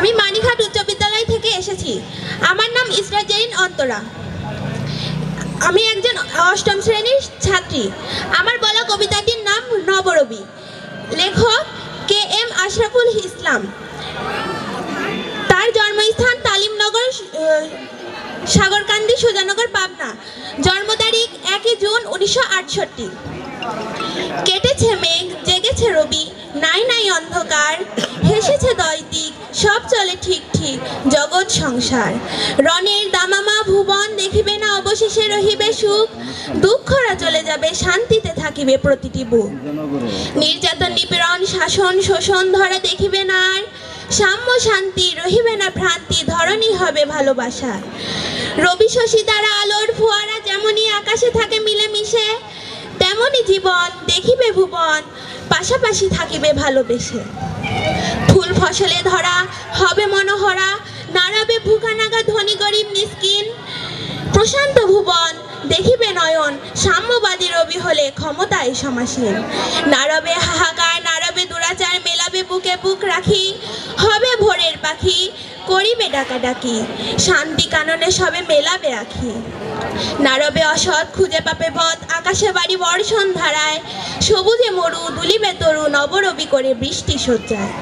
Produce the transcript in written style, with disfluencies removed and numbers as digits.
আমি মানিকহাট উচ্চ বিদ্যালয় থেকে এসেছি। আমার নাম ইসরা জেরিন অন্তরা। আমি একজন অষ্টম শ্রেণীর ছাত্রী। আমার বলা কবিতাটির নাম নবরবি। লেখক KM আশরাফুল ইসলাম। তার জন্মস্থান তালিমনগর, সাগরকান্দি, সুজানগর, পাবনা। জন্ম তারিখ 1 জুন 1968। কেটেছে মেঘ, জেগেছে রবি, নাই নাই অন্ধকার, হেসেছে দৈতিক, সব চলে ঠিক ঠিক জগৎ সংসার। রণের দামামা ভুবন দেখিবে না, অবশেষে রহিবে সুখ, দুঃখরা চলে যাবে, শান্তিতে থাকিবে প্রতিটি বুক। নির্যাতন, নিপীড়ন, শাসন, শোষণ ধরা দেখিবে না আর, সাম্য শান্তি, রহিবে না ভ্রান্তি, ধরণী হবে ভালোবাসা। রবি শশী দ্বারা আলোর ফোয়ারা যেমনই আকাশে থাকে মিলেমিশে, তেমনই জীবন দেখিবে ভুবন, পাশাপাশি থাকিবে ভালোবেসে। ফুল ফসলে ধরা হবে মনোহরা, নাড়াবে ভুখা নাগা ধনী গরিব মিসকিন, প্রশান্ত ভুবন দেখিবে নয়ন, সাম্যবাদী রবি হলে ক্ষমতায় সমাসীন। নাড়বে হাহাকার, নাড়বে দুরাচার, মেলাবে বুকে বুক রাখি, হবে ভোরের পাখি, করিবে ডাকাডাকি, শান্তি কাননে সবে মেলাবে আখি। নারবে অসৎ, খুঁজে পাবে পথ, আকাশে বাড়ি বর্ষণ ধারায়, সবুজে মরু দুলিবে তরু, নবরবি করে বৃষ্টি সজ্জায়।